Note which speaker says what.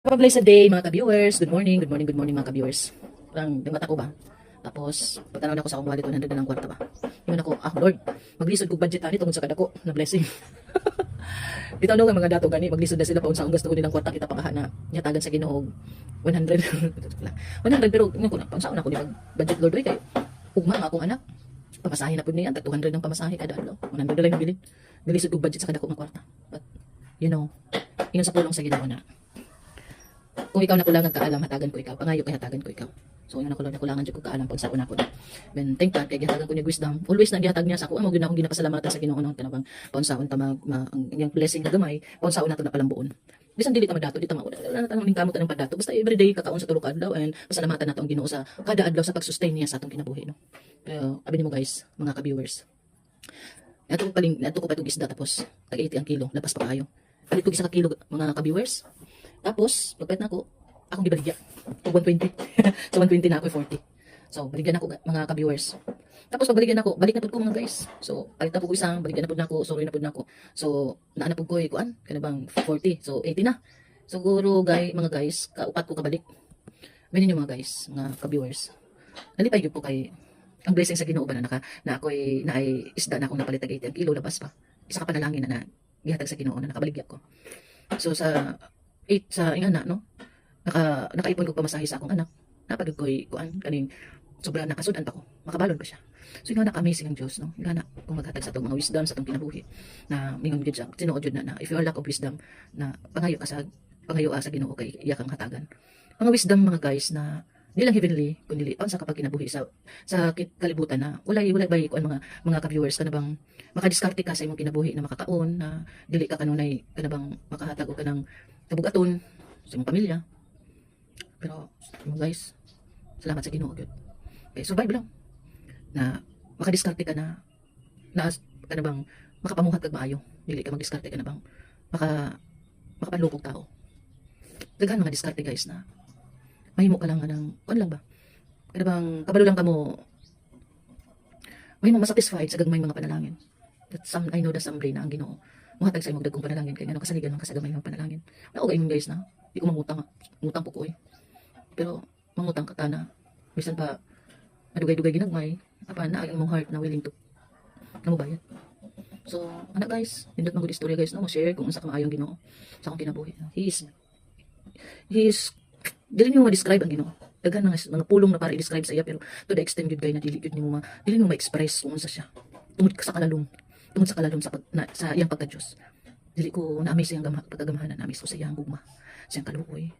Speaker 1: Pag-blessed day mga ka-viewers. Good morning, good morning, good morning mga ka-viewers. Parang mata ko ba? Tapos, pagtanong ako sa akong wallet, 100 na lang kwarta ba? Yung ako, Lord, maglisod kong budget tani tungkol sa kadako na blessing. Bitaw no nga mga dato gani, maglisod na sila pa unsa ang gasto ko nilang kwarta kita pakaha na nyatagan sa Ginoo 100. 100 pero nga ko na pang sauna ko ni mag-budget Lord oy kay ugma nga akong anak. Pamasahe na pud niya, tag 200 ng pamasahe kada adlaw. 100 na lang bilin. Nilisod kong budget sa kadako nga kwarta. But you know, ingon sa pulong sa Ginoo na kung ikaw nakulangan kaalam, hatagan ko ikaw. Pangayo kay hatagan ko ikaw. So, yun nakulangan dyan ko kaalam pag sa una ko. Ben, thank God, kay gihatagan ko ni wisdom. Always na gihatag niya sa ako. Amo, akong ginapasalamatan sa Ginoo nang tanabang paunsaon ta yung blessing na gamay, paunsaon na to na palambuon. Bisan dili ta madato, di ta mauda. Wala na tanong lingkamot ng padato. Basta everyday kakaon sa tulo ka adlaw and pasalamatan nato ang Ginoo sa kada adlaw sa pag-sustain niya sa atong kinabuhi, no. Pero abi nimo guys, mga ka-viewers. Ato ko pa itong isda tapos tag 80 ang kilo, lapas pa kayo. Palit ko isa ka kilo mga ka-viewers. Tapos, pagpahit na ako, akong gibaligya. O 120. So, 120 na ako, 40. So, baligyan ako mga ka-viewers. Tapos, pag baligyan ako, balik na po ko mga guys. So, palit na po ko isang, baligyan na po na ako, sorry na po na ako. So, naan na po ko, kuan, kaya bang 40. So, 80 na. Siguro, mga guys, kaupat ko kabalik. Ganyan yung mga guys, mga ka-viewers. Nalipay yun po kay, ang blessing sa Ginoo ba na ako'y, na ay isda na akong napalit 80 ang kilo, labas pa. Isa ka panalangin na gihatag sa Ginoo na nakabaligya ko. So, sa ingana no nakaipon ko pamasahe sa akong anak napagod ko kuan kaning sobra nakasudan pa ko makabalon ko siya so ingana amazing ang Dios no ingana kung maghatag sa atong mga wisdom sa atong kinabuhi na mingon gid siya tinuod jud na if you are lack of wisdom na pangayo sa Ginoo kay iya kang hatagan mga wisdom mga guys na di lang heavenly kundi sa kapag kinabuhi sa kalibutan na walay bay kuan mga ka-viewers kana bang makadiskarte ka sa imong kinabuhi na makakaon na dili ka kanunay kana bang makahatag og kanang kabugaton sa imong pamilya. Pero mga guys, salamat sa Ginoo gyud. Okay, survive lang. Na makadiskarte ka na kana bang makapamuhat kag maayo. Dili ka magdiskarte ka na bang makapanlukog tao. Daghan mga diskarte guys na mahimo ka lang ng kuan lang ba. Kana bang kabalo lang kamo mahimo masatisfied sa gagmayng mga panalangin. I know that someday na ang Ginoo muhatag sa imong dagkong panalangin kay ngano kasaligan man kasagamay ng panalangin. Naugay yun guys na. Di ko mangutang. Ngutang po ko eh. Pero mangutang ka ta na. Bisan pa madugay-dugay ginagmay. Apa na ang imong heart na willing to namubayad. So, anak guys, pindot man gud istorya guys no, ma-share kung unsa ka maayong Ginoo sa akong kinabuhi. He is dili niyo ma-describe ang Ginoo. Daghan mga pulong na para i-describe sa iya pero to the extent gud kay na dili nimo ma-express kung unsa siya. Tungod sa kalalom sa iyang pagka-Diyos. Dili ko na-amaze siyang pagkagamahanan, na-amaze ko sa iyang gugma, siyang kaluoy.